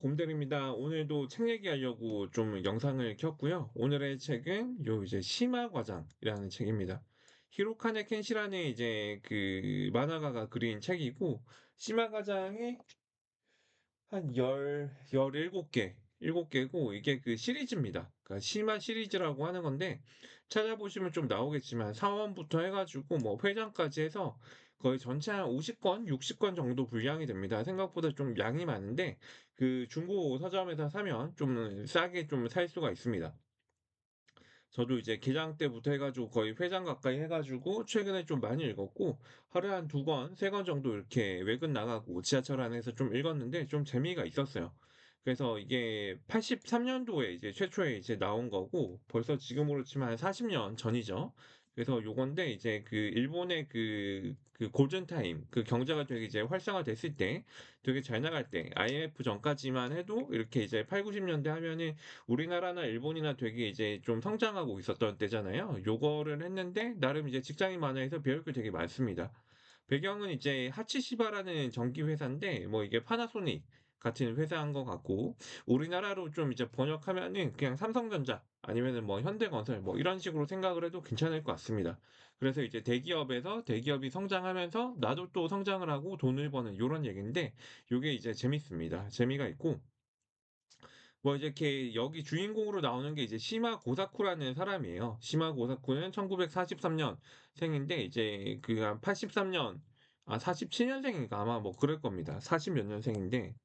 곰들입니다. 오늘도 책 얘기하려고 좀 영상을 켰고요. 오늘의 책은 요 이제 심화과장이라는 책입니다. 히로카네 켄시라는 이제 그 만화가가 그린 책이고, 심화과장의 한 17개, 7개고, 이게 그 시리즈입니다. 그러니까 심화 시리즈라고 하는 건데, 찾아보시면 좀 나오겠지만, 사원부터 해가지고, 뭐, 회장까지 해서 거의 전체 한 50권, 60권 정도 분량이 됩니다. 생각보다 좀 양이 많은데, 그 중고 서점에서 사면 좀 싸게 좀 살 수가 있습니다. 저도 이제 개장 때부터 해가지고 거의 회장 가까이 해가지고 최근에 좀 많이 읽었고, 하루에 한 2권, 3권 정도 이렇게 외근 나가고 지하철 안에서 좀 읽었는데 좀 재미가 있었어요. 그래서 이게 83년도에 이제 최초에 이제 나온 거고, 벌써 지금으로 치면 한 40년 전이죠. 그래서 요건데 이제 그 일본의 그 골든타임, 그 경제가 되게 이제 활성화됐을 때, 되게 잘 나갈 때, IMF 전까지만 해도 이렇게 이제 8, 90년대 하면은 우리나라나 일본이나 되게 이제 좀 성장하고 있었던 때잖아요. 요거를 했는데 나름 이제 직장인 만화에서 배울 게 되게 많습니다. 배경은 이제 하치시바라는 전기 회사인데 뭐 이게 파나소닉 같은 회사인 것 같고, 우리나라로 좀 이제 번역하면은 그냥 삼성전자 아니면은 뭐 현대건설 뭐 이런 식으로 생각을 해도 괜찮을 것 같습니다. 그래서 이제 대기업에서 대기업이 성장하면서 나도 또 성장을 하고 돈을 버는 요런 얘기인데, 요게 이제 재밌습니다. 재미가 있고, 뭐 이제 이렇게 여기 주인공으로 나오는 게 이제 시마 고사쿠라는 사람이에요. 시마 고사쿠는 1943년 생인데 이제 그 한 83년, 47년생인가 아마 뭐 그럴 겁니다. 40 몇 년생인데,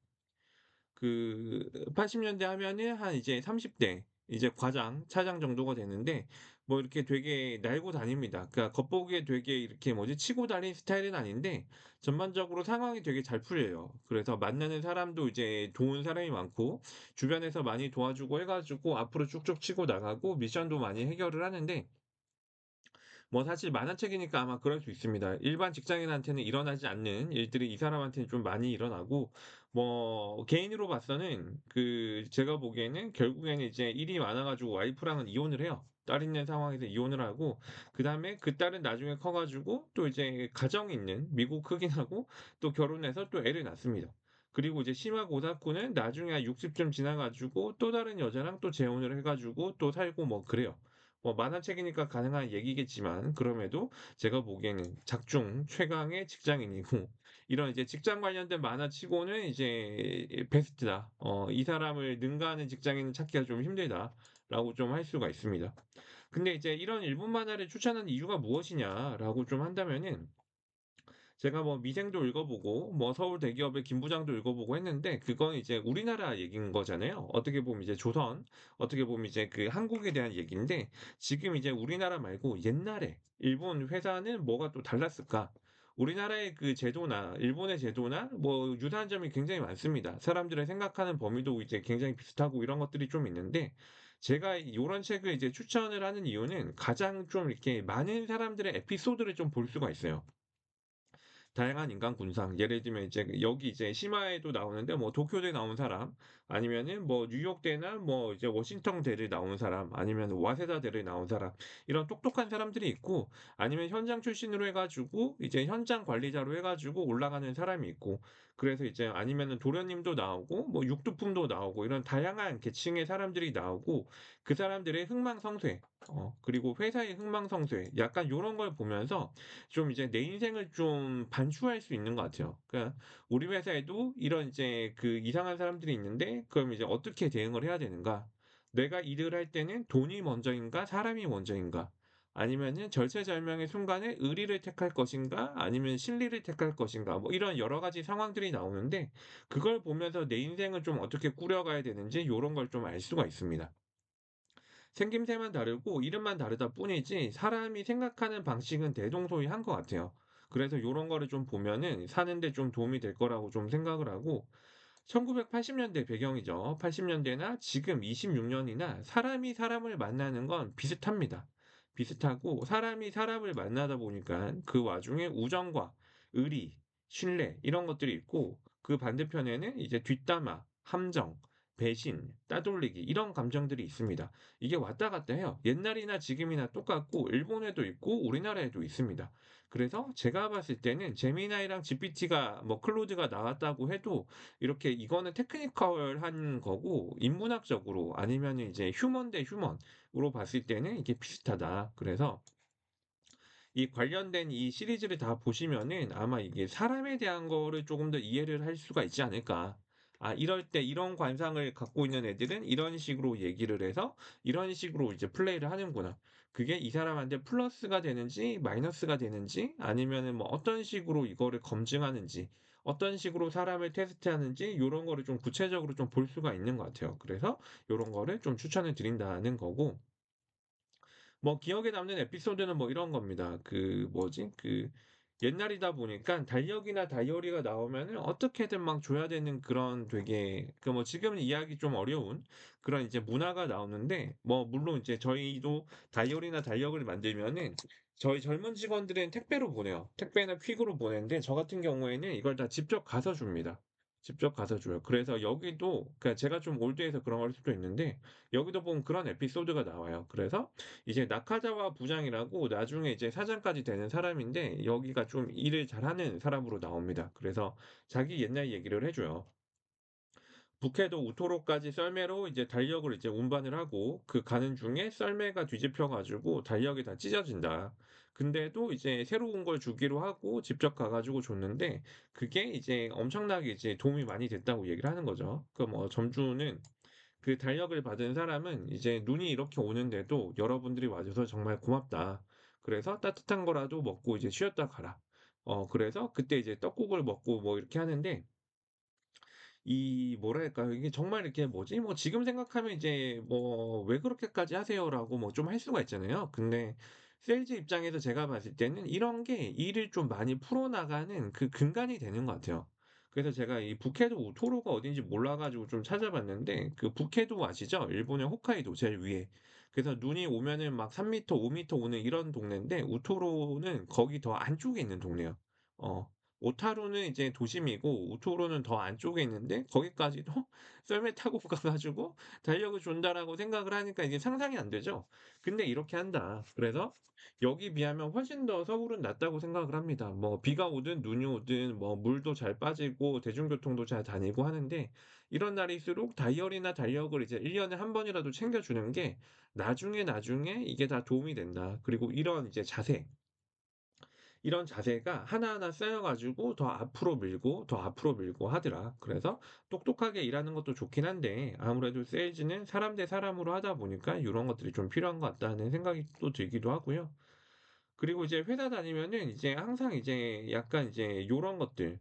그 80년대 하면은 한 이제 30대 이제 과장, 차장 정도가 되는데, 뭐 이렇게 되게 날고 다닙니다. 그러니까 겉보기에 되게 이렇게 뭐지 치고 다니는 스타일은 아닌데, 전반적으로 상황이 되게 잘 풀려요. 그래서 만나는 사람도 이제 좋은 사람이 많고, 주변에서 많이 도와주고 해가지고 앞으로 쭉쭉 치고 나가고 미션도 많이 해결을 하는데, 뭐 사실 만화책이니까 아마 그럴 수 있습니다. 일반 직장인한테는 일어나지 않는 일들이 이 사람한테는 좀 많이 일어나고, 뭐 개인으로 봐서는 그 제가 보기에는 결국에는 이제 일이 많아 가지고 와이프랑은 이혼을 해요. 딸 있는 상황에서 이혼을 하고, 그다음에 그 딸은 나중에 커 가지고 또 이제 가정이 있는 미국 흑인하고 또 결혼해서 또 애를 낳습니다. 그리고 이제 시마 고사쿠는 나중에 한 60쯤 지나 가지고 또 다른 여자랑 또 재혼을 해 가지고 또 살고 뭐 그래요. 뭐 만화책이니까 가능한 얘기겠지만, 그럼에도 제가 보기에는 작중 최강의 직장인이고, 이런 이제 직장 관련된 만화치고는 이제 베스트다. 이 사람을 능가하는 직장인은 찾기가 좀 힘들다라고 좀 할 수가 있습니다. 근데 이제 이런 일본 만화를 추천하는 이유가 무엇이냐라고 좀 한다면은, 제가 뭐 미생도 읽어보고 뭐 서울 대기업의 김 부장도 읽어보고 했는데, 그건 이제 우리나라 얘기인 거잖아요. 어떻게 보면 이제 조선, 어떻게 보면 이제 그 한국에 대한 얘기인데, 지금 이제 우리나라 말고 옛날에 일본 회사는 뭐가 또 달랐을까? 우리나라의 그 제도나 일본의 제도나 뭐 유사한 점이 굉장히 많습니다. 사람들의 생각하는 범위도 이제 굉장히 비슷하고 이런 것들이 좀 있는데, 제가 이런 책을 이제 추천을 하는 이유는 가장 좀 이렇게 많은 사람들의 에피소드를 좀 볼 수가 있어요. 다양한 인간 군상, 예를 들면 이제 여기 이제 심화에도 나오는데 뭐 도쿄대 나온 사람, 아니면은 뭐 뉴욕대나 뭐 이제 워싱턴대를 나온 사람, 아니면 와세다대를 나온 사람, 이런 똑똑한 사람들이 있고, 아니면 현장 출신으로 해가지고 이제 현장 관리자로 해가지고 올라가는 사람이 있고, 그래서 이제 아니면은 도련님도 나오고 뭐 육두품도 나오고 이런 다양한 계층의 사람들이 나오고, 그 사람들의 흥망성쇠, 그리고 회사의 흥망성쇠, 약간 요런 걸 보면서 좀 이제 내 인생을 좀 반추할 수 있는 것 같아요. 그러니까 우리 회사에도 이런 이제 그 이상한 사람들이 있는데, 그럼 이제 어떻게 대응을 해야 되는가? 내가 일을 할 때는 돈이 먼저인가, 사람이 먼저인가? 아니면은 절체절명의 순간에 의리를 택할 것인가, 아니면 실리를 택할 것인가? 뭐 이런 여러 가지 상황들이 나오는데, 그걸 보면서 내 인생을 좀 어떻게 꾸려가야 되는지 요런 걸 좀 알 수가 있습니다. 생김새만 다르고 이름만 다르다 뿐이지 사람이 생각하는 방식은 대동소이한 것 같아요. 그래서 요런 거를 좀 보면은 사는데 좀 도움이 될 거라고 좀 생각을 하고, 1980년대 배경이죠. 80년대나 지금 26년이나 사람이 사람을 만나는 건 비슷합니다. 비슷하고, 사람이 사람을 만나다 보니까 그 와중에 우정과 의리, 신뢰 이런 것들이 있고, 그 반대편에는 이제 뒷담화, 함정, 배신, 따돌리기 이런 감정들이 있습니다. 이게 왔다 갔다 해요. 옛날이나 지금이나 똑같고 일본에도 있고 우리나라에도 있습니다. 그래서 제가 봤을 때는 제미나이랑 GPT가 뭐 클로드가 나왔다고 해도 이렇게 이거는 테크니컬한 거고 인문학적으로 아니면은 이제 휴먼 대 휴먼으로 봤을 때는 이게 비슷하다. 그래서 이 관련된 이 시리즈를 다 보시면은 아마 이게 사람에 대한 거를 조금 더 이해를 할 수가 있지 않을까. 아, 이럴 때 이런 관상을 갖고 있는 애들은 이런 식으로 얘기를 해서 이런 식으로 이제 플레이를 하는구나. 그게 이 사람한테 플러스가 되는지 마이너스가 되는지 아니면은 뭐 어떤 식으로 이거를 검증하는지 어떤 식으로 사람을 테스트하는지 요런 거를 좀 구체적으로 좀 볼 수가 있는 것 같아요. 그래서 요런 거를 좀 추천을 드린다는 거고 뭐 기억에 남는 에피소드는 뭐 이런 겁니다. 그 뭐지? 그 옛날이다 보니까 달력이나 다이어리가 나오면은 어떻게든 막 줘야 되는 그런 되게 그 뭐 지금은 이해하기 좀 어려운 그런 이제 문화가 나오는데 뭐 물론 이제 저희도 다이어리나 달력을 만들면은 저희 젊은 직원들은 택배로 보내요. 택배나 퀵으로 보내는데 저 같은 경우에는 이걸 다 직접 가서 줍니다. 직접 가서 줘요. 그래서 여기도 그러니까 제가 좀 올드해서 그런 걸 수도 있는데 여기도 보면 그런 에피소드가 나와요. 그래서 이제 나카자와 부장이라고 나중에 이제 사장까지 되는 사람인데 여기가 좀 일을 잘하는 사람으로 나옵니다. 그래서 자기 옛날 얘기를 해줘요. 북해도 우토로까지 썰매로 이제 달력을 이제 운반을 하고 그 가는 중에 썰매가 뒤집혀 가지고 달력이 다 찢어진다. 근데도 이제 새로운 걸 주기로 하고 직접 가 가지고 줬는데 그게 이제 엄청나게 이제 도움이 많이 됐다고 얘기를 하는 거죠. 그 뭐 점주는 그 달력을 받은 사람은 이제 눈이 이렇게 오는데도 여러분들이 와 줘서 정말 고맙다. 그래서 따뜻한 거라도 먹고 이제 쉬었다 가라. 그래서 그때 이제 떡국을 먹고 뭐 이렇게 하는데 이 뭐랄까요? 이게 정말 이렇게 뭐지? 뭐 지금 생각하면 이제 뭐 "왜 그렇게까지 하세요?"라고 뭐 좀 할 수가 있잖아요. 근데 세일즈 입장에서 제가 봤을 때는 이런 게 일을 좀 많이 풀어나가는 그 근간이 되는 것 같아요. 그래서 제가 이 북해도 우토로가 어딘지 몰라 가지고 좀 찾아봤는데 그 북해도 아시죠? 일본의 홋카이도 제일 위에. 그래서 눈이 오면은 막 3 미터, 5 미터 오는 이런 동네인데 우토로는 거기 더 안쪽에 있는 동네예요. 어. 오타루는 이제 도심이고 우토로는 더 안쪽에 있는데 거기까지도 썰매 타고 가 가지고 달력을 준다라고 생각을 하니까 이게 상상이 안 되죠. 근데 이렇게 한다. 그래서 여기 비하면 훨씬 더 서울은 낫다고 생각을 합니다. 뭐 비가 오든 눈이 오든 뭐 물도 잘 빠지고 대중교통도 잘 다니고 하는데 이런 날일수록 다이어리나 달력을 이제 1 년에 한 번이라도 챙겨 주는 게 나중에 이게 다 도움이 된다. 그리고 이런 이제 자세 이런 자세가 하나하나 쌓여 가지고 더 앞으로 밀고 더 앞으로 밀고 하더라. 그래서 똑똑하게 일하는 것도 좋긴 한데 아무래도 세일즈는 사람 대 사람으로 하다 보니까 요런 것들이 좀 필요한 것 같다는 생각이 또 들기도 하고요. 그리고 이제 회사 다니면은 이제 항상 이제 약간 이제 요런 것들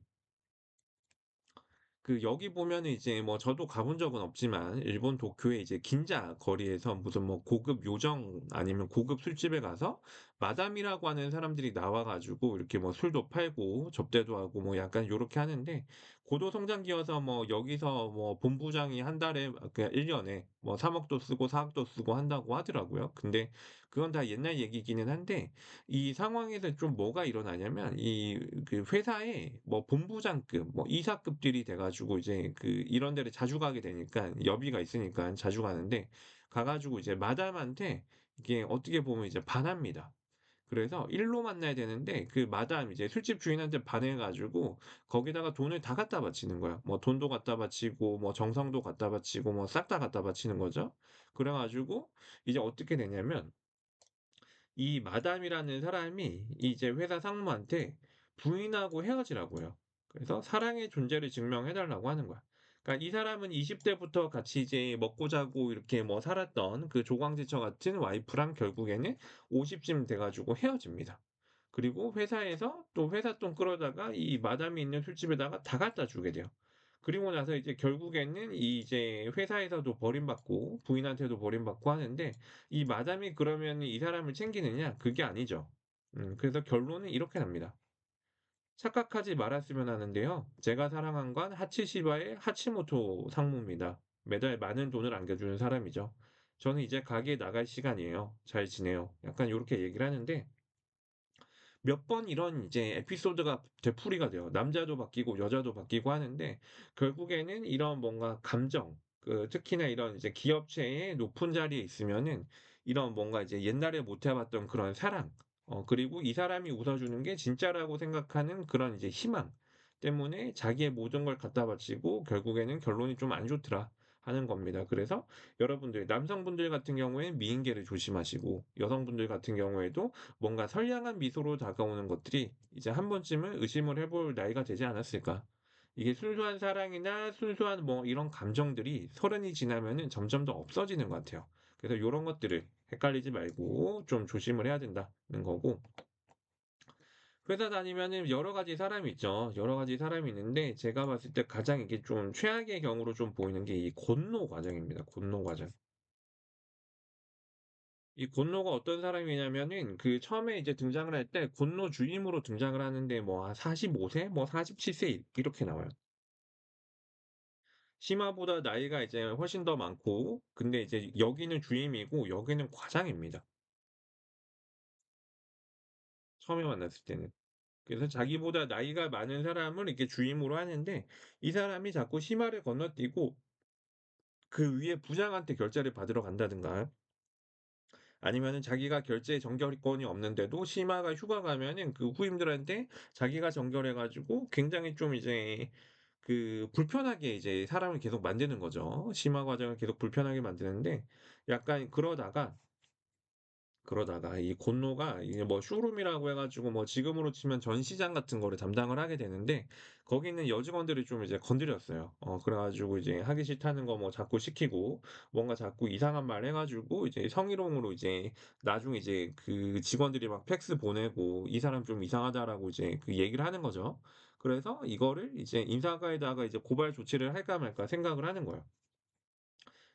그 여기 보면은 이제 뭐 저도 가본 적은 없지만 일본 도쿄의 이제 긴자 거리에서 무슨 뭐 고급 요정 아니면 고급 술집에 가서 마담이라고 하는 사람들이 나와 가지고 이렇게 뭐 술도 팔고 접대도 하고 뭐 약간 요렇게 하는데 고도 성장기여서 뭐 여기서 뭐 본부장이 한 달에 그냥 1 년에 뭐 3 억도 쓰고 4 억도 쓰고 한다고 하더라고요. 근데 그건 다 옛날 얘기이기는 한데 이 상황에서 좀 뭐가 일어나냐면 이 그 회사에 뭐 본부장급 뭐 이사급들이 돼 가지고 이제 그 이런 데를 자주 가게 되니까 여비가 있으니까 자주 가는데 가 가지고 이제 마담한테 이게 어떻게 보면 이제 반합니다. 그래서 일로 만나야 되는데 그 마담 이제 술집 주인한테 반해 가지고 거기다가 돈을 다 갖다 바치는 거야. 뭐 돈도 갖다 바치고 뭐 정성도 갖다 바치고 뭐 싹 다 갖다 바치는 거죠. 그래 가지고 이제 어떻게 되냐면 이 마담이라는 사람이 이제 회사 상무한테 부인하고 헤어지라고 해요. 그래서 사랑의 존재를 증명해 달라고 하는 거야. 그러니까 이 사람은 20 대부터 같이 이제 먹고 자고 이렇게 뭐 살았던 그 조광지처 같은 와이프랑 결국에는 50쯤 돼 가지고 헤어집니다. 그리고 회사에서 또 회사 돈 끌어다가 이 마담이 있는 술집에다가 다 갖다 주게 돼요. 그리고 나서 이제 결국에는 이 이제 회사에서도 버림받고 부인한테도 버림받고 하는데 이 마담이 그러면 이 사람을 챙기느냐? 그게 아니죠. 그래서 결론은 이렇게 납니다. 착각하지 말았으면 하는데요. 제가 사랑한 건 하치시바의 하치모토 상무입니다. 매달 많은 돈을 안겨주는 사람이죠. 저는 이제 가게에 나갈 시간이에요. 잘 지내요. 약간 요렇게 얘기를 하는데 몇 번 이런 이제 에피소드가 되풀이가 돼요. 남자도 바뀌고 여자도 바뀌고 하는데 결국에는 이런 뭔가 감정 특히나 이런 이제 기업체의 높은 자리에 있으면은 이런 뭔가 이제 옛날에 못 해 봤던 그런 사랑, 그리고 이 사람이 웃어 주는 게 진짜라고 생각하는 그런 이제 희망 때문에 자기의 모든 걸 갖다 바치고 결국에는 결론이 좀 안 좋더라 하는 겁니다. 그래서 여러분들 남성분들 같은 경우에는 미인계를 조심하시고, 여성분들 같은 경우에도 뭔가 선량한 미소로 다가오는 것들이 이제 한 번쯤은 의심을 해볼 나이가 되지 않았을까. 이게 순수한 사랑이나 순수한 뭐 이런 감정들이 서른이 지나면은 점점 더 없어지는 것 같아요. 그래서 요런 것들을 헷갈리지 말고 좀 조심을 해야 된다는 거고, 회사 다니면은 여러 가지 사람이 있죠. 여러 가지 사람이 있는데 제가 봤을 때 가장 이게 좀 최악의 경우로 좀 보이는 게 이 곤노 과정입니다. 곤노 과정. 이 곤노가 어떤 사람이냐면은 처음에 이제 등장을 할 때 곤노 주임으로 등장을 하는데 뭐 한 45 세, 뭐 47세 이렇게 나와요. 심화보다 나이가 이제 훨씬 더 많고, 근데 이제 여기는 주임이고 여기는 과장입니다, 처음에 만났을 때는. 그래서 자기보다 나이가 많은 사람을 이렇게 주임으로 하는데, 이 사람이 자꾸 심화를 건너뛰고 그 위에 부장한테 결제를 받으러 간다든가, 아니면은 자기가 결제 정결권이 없는데도 심화가 휴가 가면은 그 후임들한테 자기가 정결해 가지고 굉장히 좀 이제 불편하게 이제 사람을 계속 만드는 거죠. 심화 과정을 계속 불편하게 만드는데, 약간 그러다가 이 곤노가 이게 뭐 쇼룸이라고 해 가지고 뭐 지금으로 치면 전시장 같은 거를 담당을 하게 되는데, 거기 있는 여직원들이 좀 이제 건드렸어요. 그래 가지고 이제 하기 싫다는 거 뭐 자꾸 시키고, 뭔가 자꾸 이상한 말 해 가지고 이제 성희롱으로 이제 나중에 이제 그 직원들이 막 팩스 보내고 "이 사람 좀 이상하다."라고 이제 얘기를 하는 거죠. 그래서 이거를 이제 인사가에다가 이제 고발 조치를 할까 말까 생각을 하는 거예요.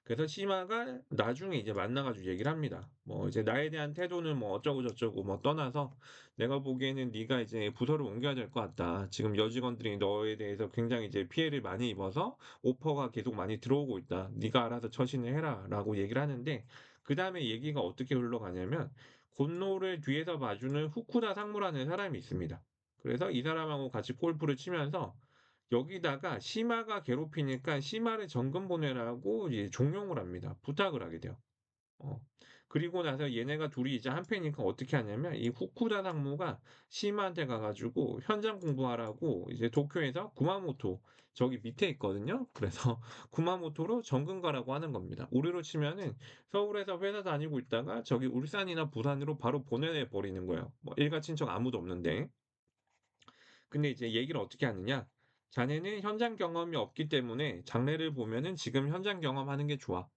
그래서 시마가 나중에 이제 만나 가지고 얘기를 합니다. 뭐 이제 나에 대한 태도는 뭐 어쩌고 저쩌고 뭐 떠나서 "내가 보기에는 네가 이제 부서를 옮겨야 될 것 같다. 지금 여직원들이 너에 대해서 굉장히 이제 피해를 많이 입어서 오퍼가 계속 많이 들어오고 있다. 네가 알아서 처신을 해라."라고 얘기를 하는데, 그다음에 얘기가 어떻게 흘러가냐면 곤노를 뒤에서 봐주는 후쿠다 상무라는 사람이 있습니다. 그래서 이 사람하고 같이 골프를 치면서 여기다가 시마가 괴롭히니까 시마를 정금 보내라고 이제 종용을 합니다. 부탁을 하게 돼요. 어. 그리고 나서 얘네가 둘이 이제 한패니까 어떻게 하냐면 이 후쿠다 상무가 시마한테 가 가지고 현장 공부하라고 이제 도쿄에서 구마모토, 저기 밑에 있거든요. 그래서 구마모토로 정금 가라고 하는 겁니다. 우리로 치면은 서울에서 회사 다니고 있다가 저기 울산이나 부산으로 바로 보내 버리는 거예요. 뭐 일가 친척 아무도 없는데. 근데 이제 얘기를 어떻게 하느냐. "자네는 현장 경험이 없기 때문에 장래를 보면은 지금 현장 경험하는 게 좋아.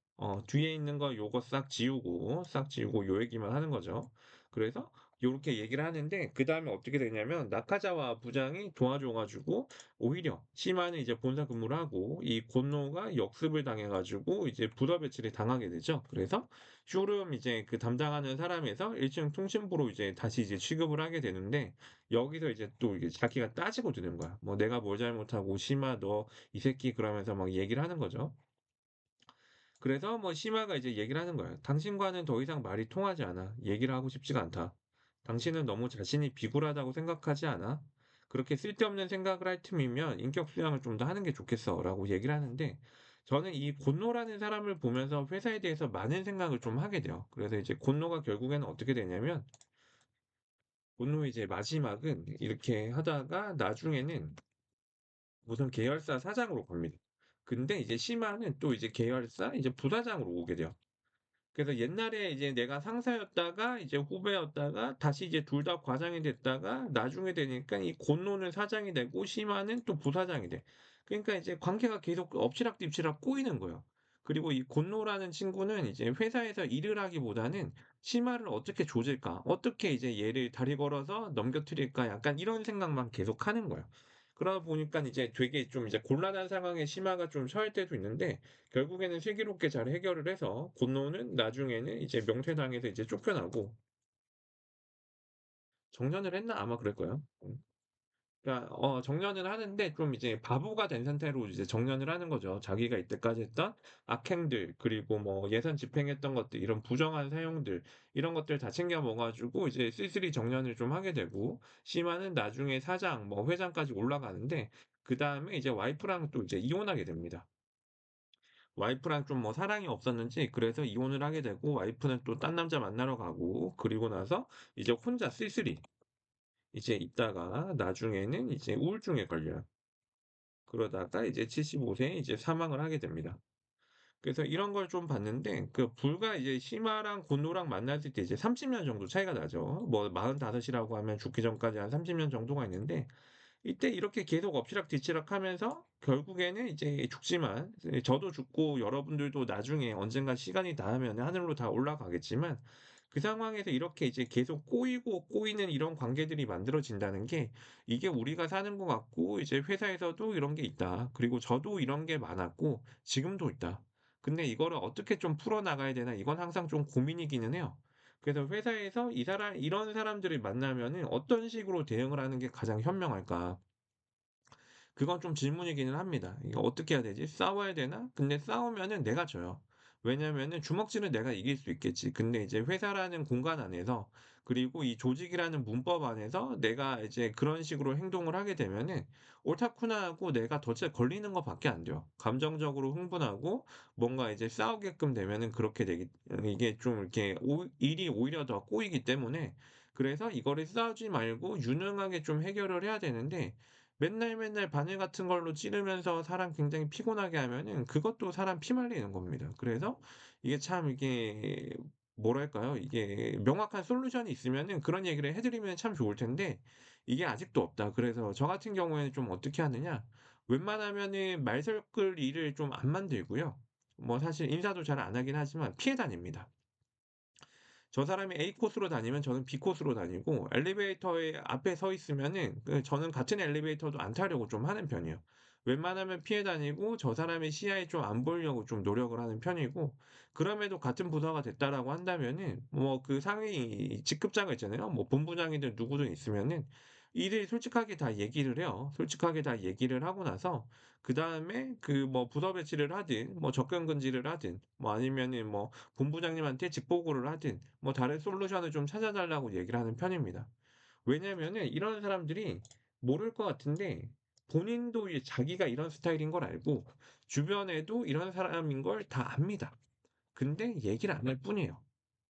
뒤에 있는 거 요거 싹 지우고 요 얘기만 하는 거죠." 그래서 요렇게 얘기를 하는데, 그다음에 어떻게 되냐면 나카자와 부장이 도와줘 가지고 오히려 시마는 이제 본사 근무를 하고 이 곤노가 역습을 당해 가지고 이제 부서 배치를 당하게 되죠. 그래서 쇼룸 이제 담당하는 사람에서 1층 통신부로 이제 다시 이제 취급을 하게 되는데, 여기서 이제 또 이게 자기가 따지고 드는 거야. 뭐 "내가 뭘 잘못하고 시마 너 이 새끼." 그러면서 막 얘기를 하는 거죠. 그래서 뭐 시마가 이제 얘기를 하는 거예요. "당신과는 더 이상 말이 통하지 않아. 얘기를 하고 싶지가 않다. 당신은 너무 자신이 비굴하다고 생각하지 않아? 그렇게 쓸데없는 생각을 할 틈이면 인격 수양을 좀 더 하는 게 좋겠어."라고 얘기를 하는데, 저는 이 곤노라는 사람을 보면서 회사에 대해서 많은 생각을 좀 하게 돼요. 그래서 이제 곤노가 결국에는 어떻게 되냐면, 곤노의 이제 마지막은 이렇게 하다가 나중에는 무슨 계열사 사장으로 갑니다. 근데 이제 시마는 또 이제 계열사 이제 부사장으로 오게 돼요. 그래서 옛날에 이제 내가 상사였다가 이제 후배였다가 다시 이제 둘 다 과장이 됐다가 나중에 되니까 이 곤노는 사장이 되고 시마는 또 부사장이 돼. 그러니까 이제 관계가 계속 엎치락뒤치락 꼬이는 거예요. 그리고 이 곤노라는 친구는 이제 회사에서 일을 하기보다는 '시마를 어떻게 조질까? 어떻게 이제 얘를 다리 걸어서 넘겨뜨릴까?' 약간 이런 생각만 계속하는 거예요. 그러다 보니깐 이제 되게 좀 이제 곤란한 상황에 시마가 좀 처할 때도 있는데, 결국에는 슬기롭게 잘 해결을 해서 곤노는 나중에는 이제 명퇴당해서 이제 쫓겨나고, 정년을 했나? 아마 그럴 거예요. 그러니까 정년을 하는데 좀 이제 바보가 된 상태로 이제 정년을 하는 거죠. 자기가 이때까지 했던 악행들, 그리고 뭐 예산 집행했던 것들, 이런 부정한 사용들, 이런 것들 다 챙겨 먹어 가지고 이제 쓸쓸히 정년을 좀 하게 되고, 시마는 나중에 사장 뭐 회장까지 올라가는데, 그다음에 이제 와이프랑 또 이제 이혼하게 됩니다. 와이프랑 좀 뭐 사랑이 없었는지 그래서 이혼을 하게 되고 와이프는 또 딴 남자 만나러 가고 그리고 나서 이제 혼자 쓸쓸히 이제 있다가 나중에는 이제 우울증에 걸려요. 그러다가 이제 75 세에 이제 사망을 하게 됩니다. 그래서 이런 걸 좀 봤는데 그 불과 이제 시마랑 고노랑 만났을 때 이제 30년 정도 차이가 나죠. 뭐 45 이라고 하면 죽기 전까지 한 30년 정도가 있는데 이때 이렇게 계속 엎치락뒤치락 하면서 결국에는 이제 죽지만 저도 죽고 여러분들도 나중에 언젠가 시간이 닿으면 하늘로 다 올라가겠지만 그 상황에서 이렇게 이제 계속 꼬이고 꼬이는 이런 관계들이 만들어진다는 게 이게 우리가 사는 것 같고 이제 회사에서도 이런 게 있다. 그리고 저도 이런 게 많았고 지금도 있다. 근데 이거를 어떻게 좀 풀어나가야 되나 이건 항상 좀 고민이기는 해요. 그래서 회사에서 이런 사람들을 만나면은 어떤 식으로 대응을 하는 게 가장 현명할까? 그건 좀 질문이기는 합니다. 이거 어떻게 해야 되지? 싸워야 되나? 근데 싸우면은 내가 져요. 왜냐면은 주먹질은 내가 이길 수 있겠지. 근데 이제 회사라는 공간 안에서 그리고 이 조직이라는 문법 안에서 내가 이제 그런 식으로 행동을 하게 되면은 옳다쿠나 하고 내가 덫에 걸리는 것 밖에 안 돼요. 감정적으로 흥분하고 뭔가 이제 싸우게끔 되면은 그렇게 되기 이게 좀 이렇게 일이 오히려 더 꼬이기 때문에 그래서 이거를 싸우지 말고 유능하게 좀 해결을 해야 되는데 맨날 맨날 바늘 같은 걸로 찌르면서 사람 굉장히 피곤하게 하면은 그것도 사람 피 말리는 겁니다. 그래서 이게 참 이게 뭐랄까요? 이게 명확한 솔루션이 있으면은 그런 얘기를 해 드리면 참 좋을 텐데 이게 아직도 없다. 그래서 저 같은 경우에는 좀 어떻게 하느냐 웬만하면은 말 섞을 일을 좀 안 만들고요. 뭐 사실 인사도 잘 안 하긴 하지만 피해 다닙니다. 저 사람이 A 코스로 다니면 저는 B 코스로 다니고 엘리베이터에 앞에 서 있으면은 저는 같은 엘리베이터도 안 타려고 좀 하는 편이에요. 웬만하면 피해 다니고 저 사람의 시야에 좀 안 보이려고 좀 노력을 하는 편이고 그럼에도 같은 부서가 됐다라고 한다면은 뭐 그 상위 직급자가 있잖아요. 뭐 본부장이든 누구든 있으면은 일을 솔직하게 다 얘기를 해요. 솔직하게 다 얘기를 하고 나서 그다음에 그 뭐 부서 배치를 하든 뭐 접근 금지를 하든 뭐 아니면은 뭐 본부장님한테 직보고를 하든 뭐 다른 솔루션을 좀 찾아 달라고 얘기를 하는 편입니다. 왜냐면은 이런 사람들이 모를 것 같은데 본인도 이제 자기가 이런 스타일인 걸 알고 주변에도 이런 사람인 걸 다 압니다. 근데 얘기를 안 할 뿐이에요.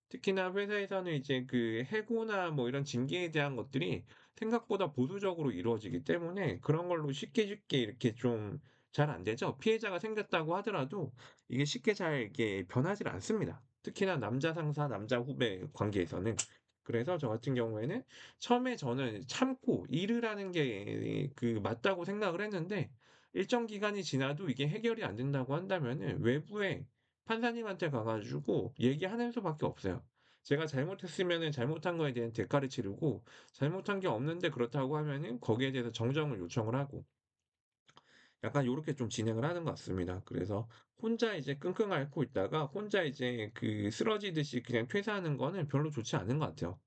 특히나 회사에서는 이제 그 해고나 뭐 이런 징계에 대한 것들이 생각보다 보수적으로 이루어지기 때문에 그런 걸로 쉽게 쉽게 이렇게 좀 잘 안 되죠. 피해자가 생겼다고 하더라도 이게 쉽게 잘 이렇게 변하질 않습니다. 특히나 남자 상사, 남자 후배 관계에서는. 그래서 저 같은 경우에는 처음에 저는 참고 일을 하는 게 그 맞다고 생각을 했는데 일정 기간이 지나도 이게 해결이 안 된다고 한다면은 외부에 판사님한테 가 가지고 얘기하는 수밖에 없어요. 제가 잘못했으면은 잘못한 거에 대한 대가를 치르고 잘못한 게 없는데 그렇다고 하면은 거기에 대해서 정정을 요청을 하고 약간 요렇게 좀 진행을 하는 것 같습니다. 그래서 혼자 이제 끙끙 앓고 있다가 혼자 이제 그 쓰러지듯이 그냥 퇴사하는 거는 별로 좋지 않은 것 같아요.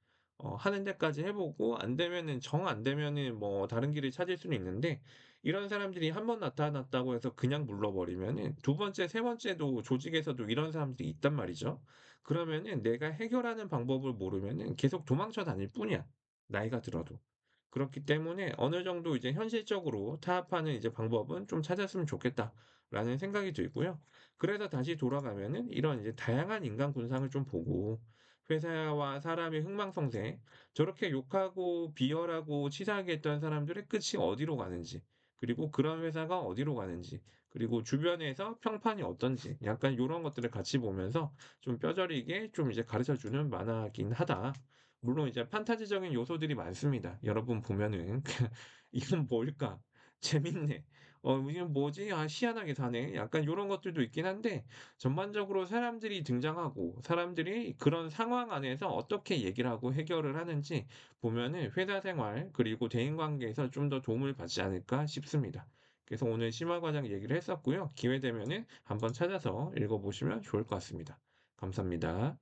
하는 데까지 해 보고 안 되면은 정 안 되면은 뭐 다른 길을 찾을 수는 있는데 이런 사람들이 한 번 나타났다고 해서 그냥 물러 버리면은 두 번째, 세 번째도 조직에서도 이런 사람들이 있단 말이죠. 그러면은 내가 해결하는 방법을 모르면은 계속 도망쳐 다닐 뿐이야, 나이가 들어도. 그렇기 때문에 어느 정도 이제 현실적으로 타협하는 이제 방법은 좀 찾았으면 좋겠다라는 생각이 들고요. 그래서 다시 돌아가면은 이런 이제 다양한 인간 군상을 좀 보고 회사와 사람의 흥망성쇠 저렇게 욕하고 비열하고 치사하게 했던 사람들의 끝이 어디로 가는지 그리고 그런 회사가 어디로 가는지 그리고 주변에서 평판이 어떤지 약간 요런 것들을 같이 보면서 좀 뼈저리게 좀 이제 가르쳐 주는 만화긴 하다. 물론 이제 판타지적인 요소들이 많습니다. 여러분 보면은 '이건 뭘까? 재밌네. 이건 뭐지? 아 희한하게 사네.' 약간 요런 것들도 있긴 한데 전반적으로 사람들이 등장하고 사람들이 그런 상황 안에서 어떻게 얘기를 하고 해결을 하는지 보면은 회사 생활 그리고 대인 관계에서 좀 더 도움을 받지 않을까 싶습니다. 그래서 오늘 심화 과정 얘기를 했었고요. 기회 되면은 한번 찾아서 읽어 보시면 좋을 것 같습니다. 감사합니다.